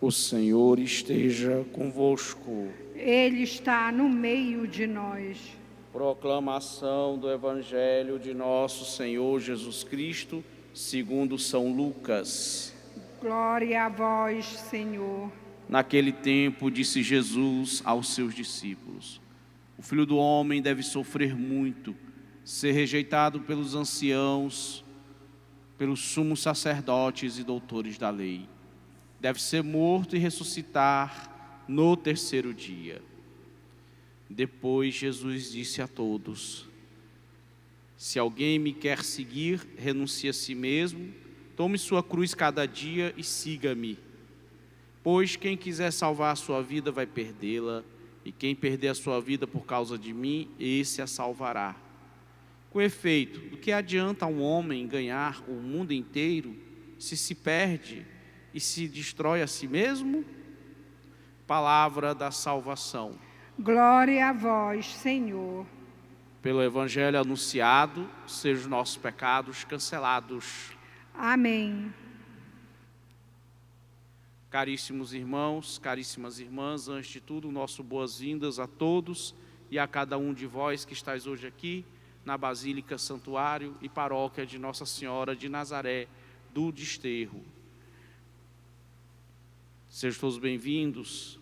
O Senhor esteja convosco. Ele está no meio de nós. Proclamação do Evangelho de nosso Senhor Jesus Cristo, segundo São Lucas. Glória a vós, Senhor. Naquele tempo, disse Jesus aos seus discípulos: o Filho do Homem deve sofrer muito, ser rejeitado pelos anciãos, pelos sumos sacerdotes e doutores da lei. Deve ser morto e ressuscitar no terceiro dia. Depois Jesus disse a todos: se alguém me quer seguir, renuncie a si mesmo, tome sua cruz cada dia e siga-me. Pois quem quiser salvar a sua vida vai perdê-la, e quem perder a sua vida por causa de mim, esse a salvará. Com efeito, do que adianta um homem ganhar o mundo inteiro se perde e se destrói a si mesmo? Palavra da salvação. Glória a vós, Senhor. Pelo Evangelho anunciado, sejam os nossos pecados cancelados. Amém. Caríssimos irmãos, caríssimas irmãs, antes de tudo, nosso boas-vindas a todos e a cada um de vós que estáis hoje aqui na Basílica Santuário e Paróquia de Nossa Senhora de Nazaré do Desterro. Sejam todos bem-vindos,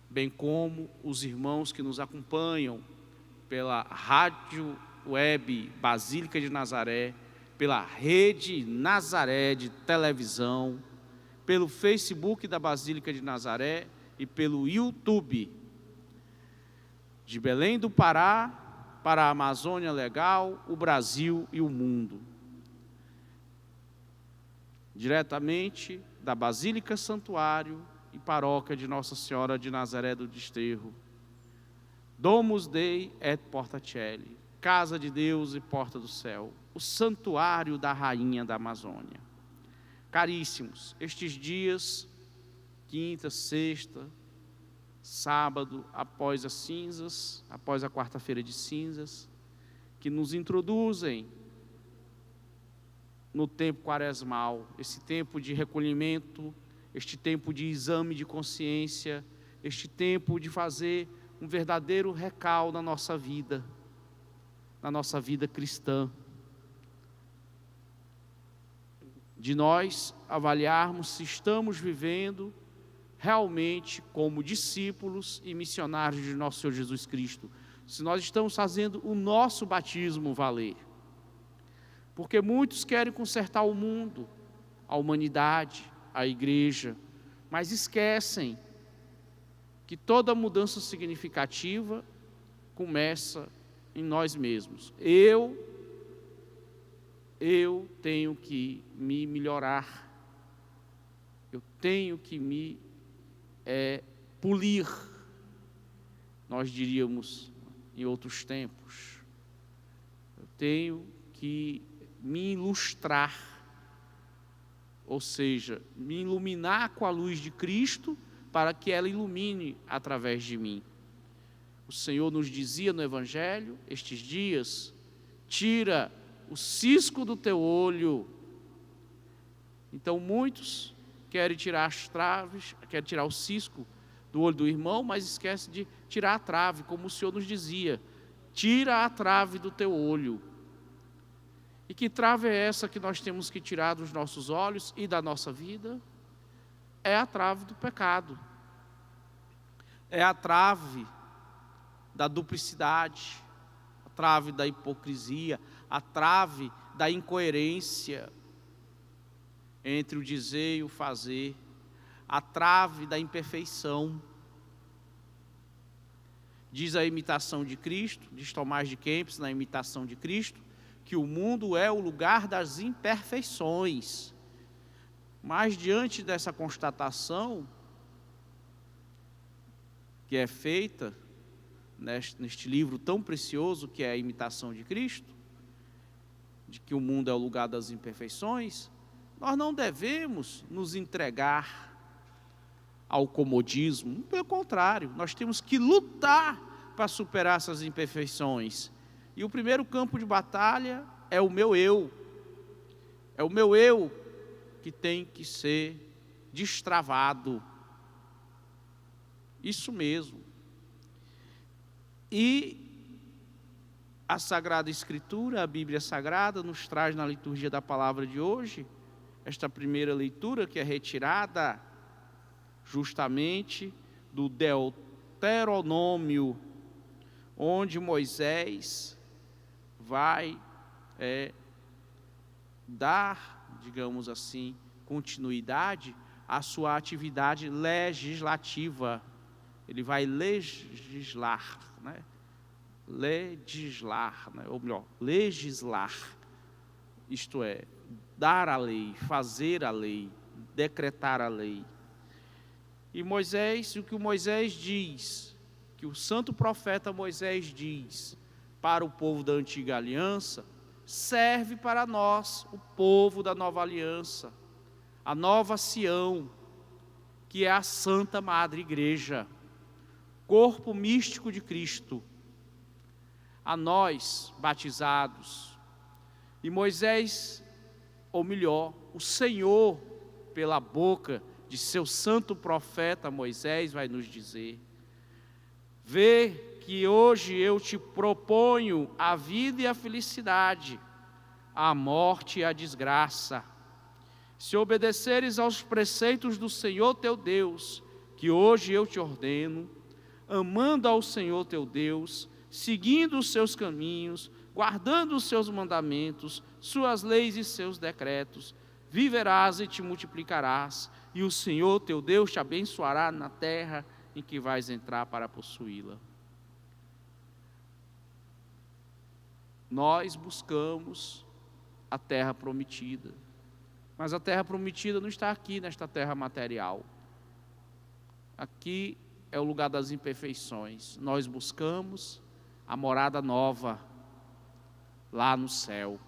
bem como os irmãos que nos acompanham pela rádio web Basílica de Nazaré, pela rede Nazaré de televisão, pelo Facebook da Basílica de Nazaré e pelo YouTube. De Belém do Pará para a Amazônia Legal, o Brasil e o mundo. Diretamente da Basílica Santuário e Paróquia de Nossa Senhora de Nazaré do Desterro. Domus Dei et Porta Coeli, Casa de Deus e Porta do Céu, o santuário da Rainha da Amazônia. Caríssimos, estes dias, quinta, sexta, sábado, após as cinzas, após a quarta-feira de cinzas, que nos introduzem no tempo quaresmal, esse tempo de recolhimento, este tempo de exame de consciência, este tempo de fazer um verdadeiro recal na nossa vida cristã. De nós avaliarmos se estamos vivendo realmente como discípulos e missionários de nosso Senhor Jesus Cristo, se nós estamos fazendo o nosso batismo valer. Porque muitos querem consertar o mundo, a humanidade, a igreja, mas esquecem que toda mudança significativa começa em nós mesmos. Eu tenho que me melhorar, eu tenho que me polir, nós diríamos em outros tempos. Eu tenho que me ilustrar, ou seja, me iluminar com a luz de Cristo, para que ela ilumine através de mim. O Senhor nos dizia no Evangelho, estes dias, tira o cisco do teu olho. Então muitos querem tirar as traves, querem tirar o cisco do olho do irmão, mas esquece de tirar a trave, como o Senhor nos dizia, tira a trave do teu olho. E que trave é essa que nós temos que tirar dos nossos olhos e da nossa vida? É a trave do pecado, é a trave da duplicidade, a trave da hipocrisia, a trave da incoerência entre o dizer e o fazer, a trave da imperfeição. Diz a imitação de Cristo, diz Tomás de Kempis na imitação de Cristo, que o mundo é o lugar das imperfeições. Mas diante dessa constatação que é feita neste livro tão precioso que é a imitação de Cristo, de que o mundo é o lugar das imperfeições, nós não devemos nos entregar ao comodismo. Pelo contrário, nós temos que lutar para superar essas imperfeições. E o primeiro campo de batalha é o meu eu. É o meu eu que tem que ser destravado. Isso mesmo. E a Sagrada Escritura, a Bíblia Sagrada, nos traz na liturgia da palavra de hoje, esta primeira leitura que é retirada justamente do Deuteronômio, onde Moisés vai dar, digamos assim, continuidade à sua atividade legislativa. Ele vai legislar, né? Ou melhor, legislar, isto é, dar a lei, fazer a lei, decretar a lei. E Moisés, o que o Moisés diz, que o santo profeta Moisés diz para o povo da antiga aliança, serve para nós, o povo da nova aliança, a nova Sião, que é a Santa Madre Igreja, corpo místico de Cristo, a nós batizados. E Moisés, ou melhor, o Senhor, pela boca de seu santo profeta Moisés, vai nos dizer: vê que hoje eu te proponho a vida e a felicidade, a morte e a desgraça. Se obedeceres aos preceitos do Senhor teu Deus, que hoje eu te ordeno, amando ao Senhor teu Deus, seguindo os seus caminhos, guardando os seus mandamentos, suas leis e seus decretos, viverás e te multiplicarás, e o Senhor teu Deus te abençoará na terra em que vais entrar para possuí-la. Nós buscamos a terra prometida, mas a terra prometida não está aqui nesta terra material. Aqui é o lugar das imperfeições. Nós buscamos a morada nova, lá no céu.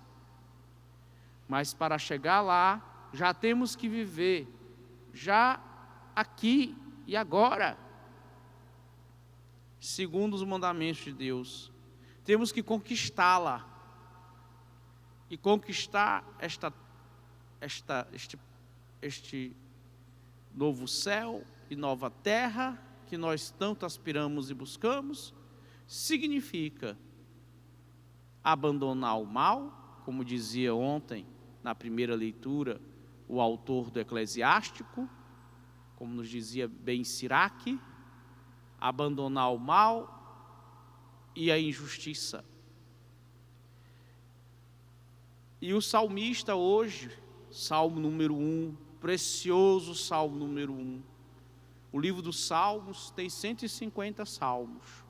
Mas para chegar lá, já temos que viver, já aqui e agora, segundo os mandamentos de Deus. Temos que conquistá-la. E conquistar este novo céu e nova terra que nós tanto aspiramos e buscamos, significa abandonar o mal, como dizia ontem na primeira leitura o autor do Eclesiástico, como nos dizia Ben Siraque, abandonar o mal e a injustiça. E o salmista hoje, Salmo número 1, precioso Salmo número 1. O livro dos Salmos tem 150 salmos.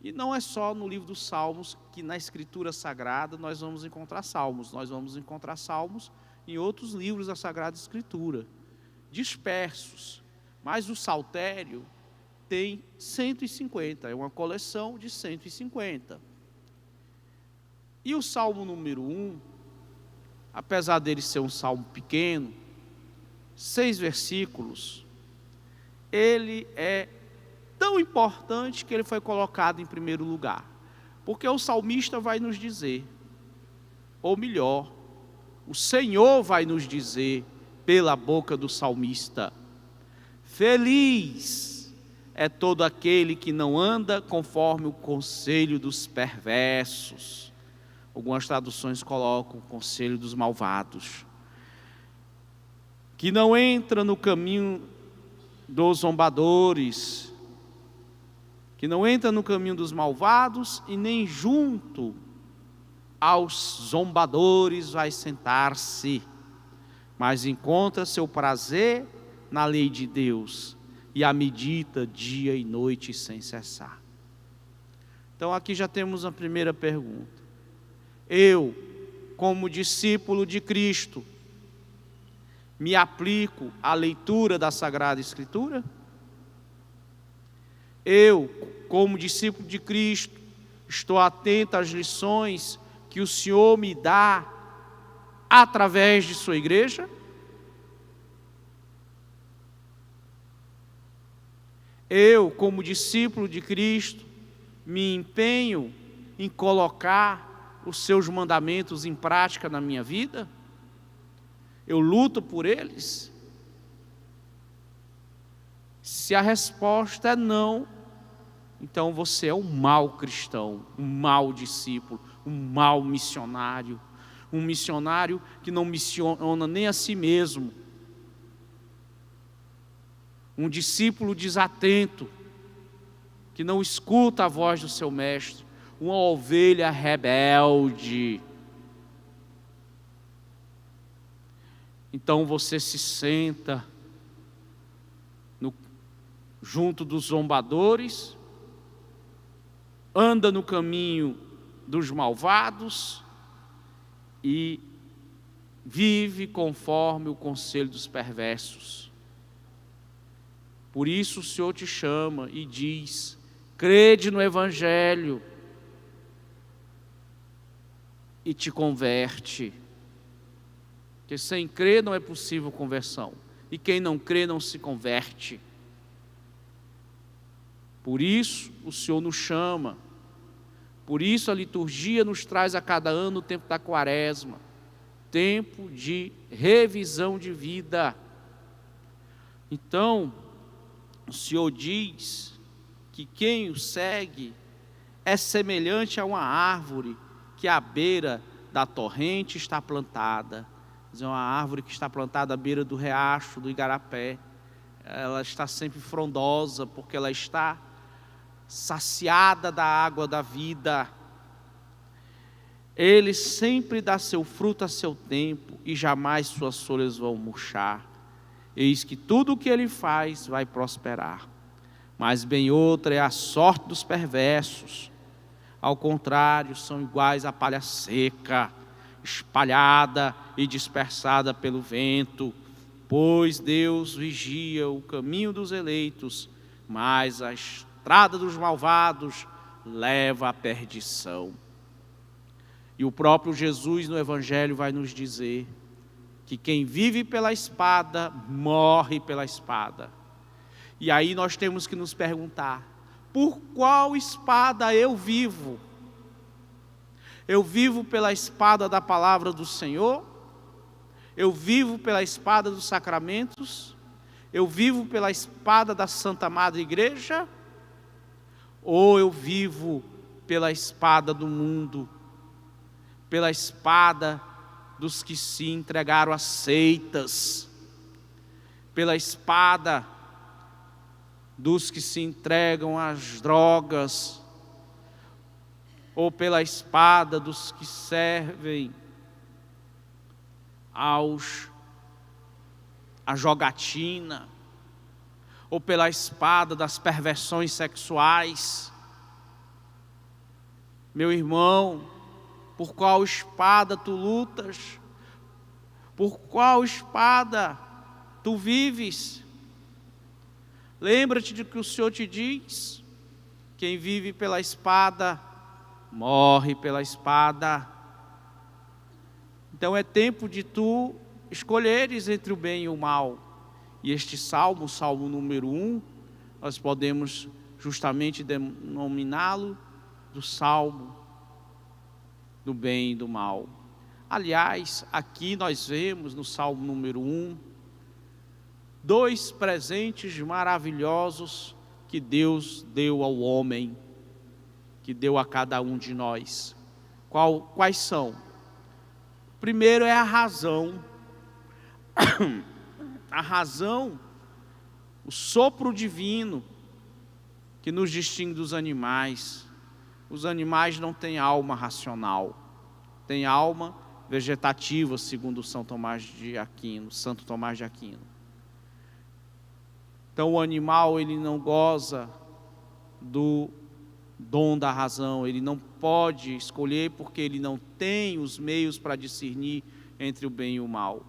E não é só no livro dos Salmos que na Escritura Sagrada nós vamos encontrar salmos. Nós vamos encontrar salmos em outros livros da Sagrada Escritura, dispersos. Mas o Saltério tem 150, é uma coleção de 150. E o Salmo número 1, apesar dele ser um salmo pequeno, 6 versículos, ele é tão importante que ele foi colocado em primeiro lugar. Porque o salmista vai nos dizer, ou melhor, o Senhor vai nos dizer, pela boca do salmista: feliz é todo aquele que não anda conforme o conselho dos perversos. Algumas traduções colocam o conselho dos malvados. Que não entra no caminho dos zombadores, que não entra no caminho dos malvados e nem junto aos zombadores vai sentar-se, mas encontra seu prazer na lei de Deus e a medita dia e noite sem cessar. Então aqui já temos a primeira pergunta. Eu, como discípulo de Cristo, me aplico à leitura da Sagrada Escritura? Eu, como discípulo de Cristo, estou atento às lições que o Senhor me dá através de sua igreja? Eu, como discípulo de Cristo, me empenho em colocar os seus mandamentos em prática na minha vida? Eu luto por eles? se a resposta é não, então você é um mau cristão, um mau discípulo, um mau missionário. Um missionário que não missiona nem a si mesmo. Um discípulo desatento, que não escuta a voz do seu mestre. Uma ovelha rebelde. Então você se senta junto dos zombadores, anda no caminho dos malvados e vive conforme o conselho dos perversos. Por isso o Senhor te chama e diz: crede no Evangelho e te converte. Porque sem crer não é possível conversão. E quem não crê não se converte. Por isso o Senhor nos chama. Por isso a liturgia nos traz a cada ano o tempo da quaresma. Tempo de revisão de vida. Então, o Senhor diz que quem o segue é semelhante a uma árvore que à beira da torrente está plantada. É uma árvore que está plantada à beira do riacho, do igarapé. Ela está sempre frondosa, porque ela está saciada da água da vida. Ele sempre dá seu fruto a seu tempo, e jamais suas folhas vão murchar. Eis que tudo o que ele faz vai prosperar. Mas bem outra é a sorte dos perversos. Ao contrário, são iguais à palha seca, espalhada e dispersada pelo vento. Pois Deus vigia o caminho dos eleitos, mas a estrada dos malvados leva à perdição. E o próprio Jesus no Evangelho vai nos dizer que quem vive pela espada, morre pela espada. E aí nós temos que nos perguntar: por qual espada eu vivo? Eu vivo pela espada da palavra do Senhor? Eu vivo pela espada dos sacramentos? Eu vivo pela espada da Santa Madre Igreja? Ou eu vivo pela espada do mundo? Pela espada dos que se entregaram a seitas? Pela espada dos que se entregam às drogas? Ou pela espada dos que servem à jogatina? Ou pela espada das perversões sexuais? Meu irmão, por qual espada tu lutas? Por qual espada tu vives? Lembra-te de que o Senhor te diz: quem vive pela espada, morre pela espada. Então é tempo de tu escolheres entre o bem e o mal. E este salmo, o salmo número 1, nós podemos justamente denominá-lo do salmo do bem e do mal. Aliás, aqui nós vemos no salmo número 1, 2 presentes maravilhosos que Deus deu ao homem, que deu a cada um de nós. Quais são? Primeiro é a razão. A razão, o sopro divino que nos distingue dos animais. Os animais não têm alma racional, têm alma vegetativa, segundo Santo Tomás de Aquino. Então o animal, ele não goza do dom da razão, ele não pode escolher porque ele não tem os meios para discernir entre o bem e o mal.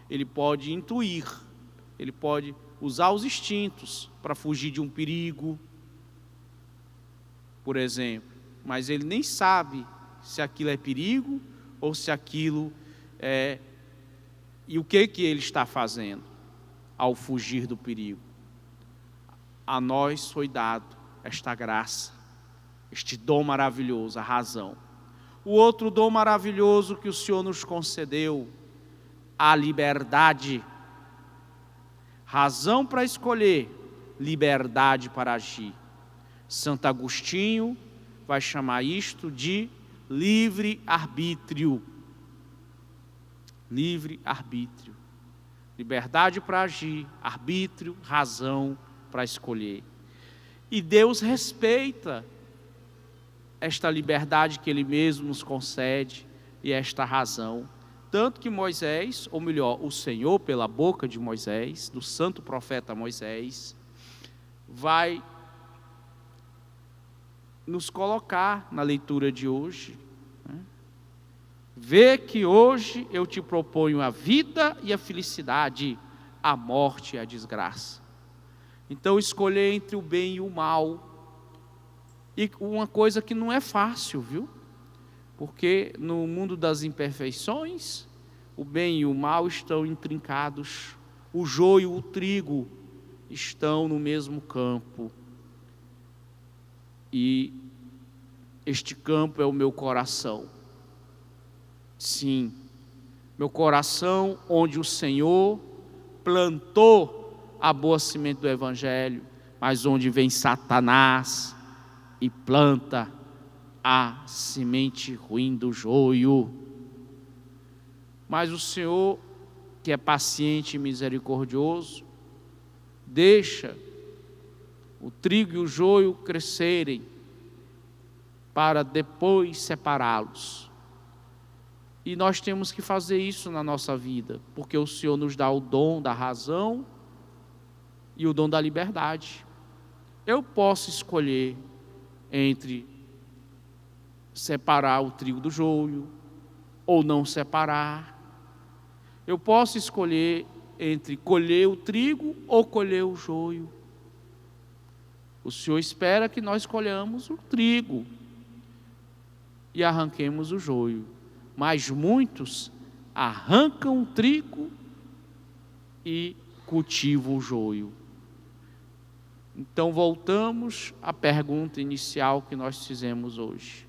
Ele pode intuir, ele pode usar os instintos para fugir de um perigo, por exemplo, mas ele nem sabe se aquilo é perigo ou se aquilo é... E o que ele está fazendo ao fugir do perigo? A nós foi dado esta graça, este dom maravilhoso, a razão. O outro dom maravilhoso que o Senhor nos concedeu, a liberdade. Razão para escolher, liberdade para agir. Santo Agostinho vai chamar isto de livre-arbítrio. Livre-arbítrio. Liberdade para agir, arbítrio, razão para escolher. E Deus respeita esta liberdade que Ele mesmo nos concede e esta razão. Tanto que Moisés, ou melhor, o Senhor, pela boca de Moisés, do santo profeta Moisés, vai nos colocar na leitura de hoje. Vê que hoje eu te proponho a vida e a felicidade, a morte e a desgraça. Então escolher entre o bem e o mal. E uma coisa que não é fácil, viu? Porque no mundo das imperfeições, o bem e o mal estão intrincados. O joio e o trigo estão no mesmo campo. E este campo é o meu coração. Sim, meu coração onde o Senhor plantou a boa semente do Evangelho, mas onde vem Satanás e planta a semente ruim do joio. Mas o Senhor, que é paciente e misericordioso, deixa o trigo e o joio crescerem para depois separá-los. E nós temos que fazer isso na nossa vida, porque o Senhor nos dá o dom da razão e o dom da liberdade. Eu posso escolher entre separar o trigo do joio ou não separar. Eu posso escolher entre colher o trigo ou colher o joio. O Senhor espera que nós colhamos o trigo e arranquemos o joio. Mas muitos arrancam o trigo e cultivam o joio. Então voltamos à pergunta inicial que nós fizemos hoje.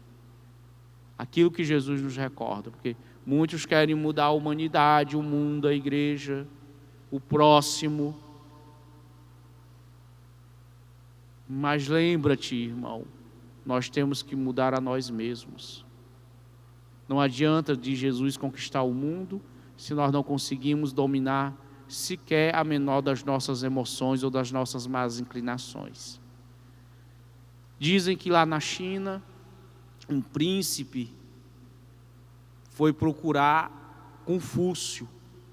Aquilo que Jesus nos recorda, porque muitos querem mudar a humanidade, o mundo, a igreja, o próximo. Mas lembra-te, irmão, nós temos que mudar a nós mesmos. Não adianta de Jesus conquistar o mundo se nós não conseguimos dominar sequer a menor das nossas emoções ou das nossas más inclinações. Dizem que lá na China, um príncipe foi procurar Confúcio.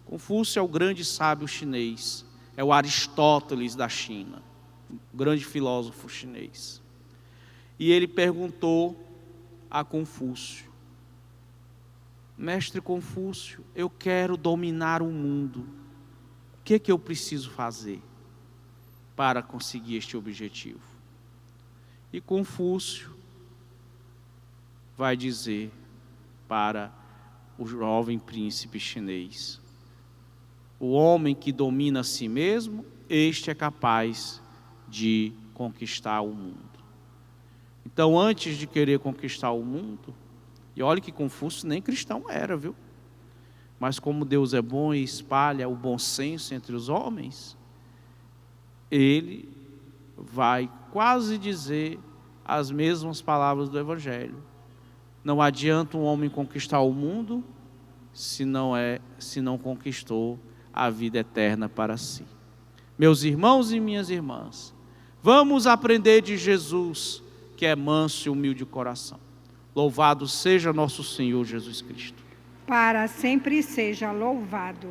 Confúcio é o grande sábio chinês, é o Aristóteles da China, o grande filósofo chinês. E ele perguntou a Confúcio: Mestre Confúcio, eu quero dominar o mundo. O que eu preciso fazer para conseguir este objetivo? E Confúcio vai dizer para o jovem príncipe chinês: o homem que domina a si mesmo, este é capaz de conquistar o mundo. Então, antes de querer conquistar o mundo, e olha que Confúcio nem cristão era, viu? Mas como Deus é bom e espalha o bom senso entre os homens, ele vai quase dizer as mesmas palavras do Evangelho. Não adianta um homem conquistar o mundo se não conquistou a vida eterna para si. Meus irmãos e minhas irmãs, vamos aprender de Jesus, que é manso e humilde de coração. Louvado seja nosso Senhor Jesus Cristo. Para sempre seja louvado.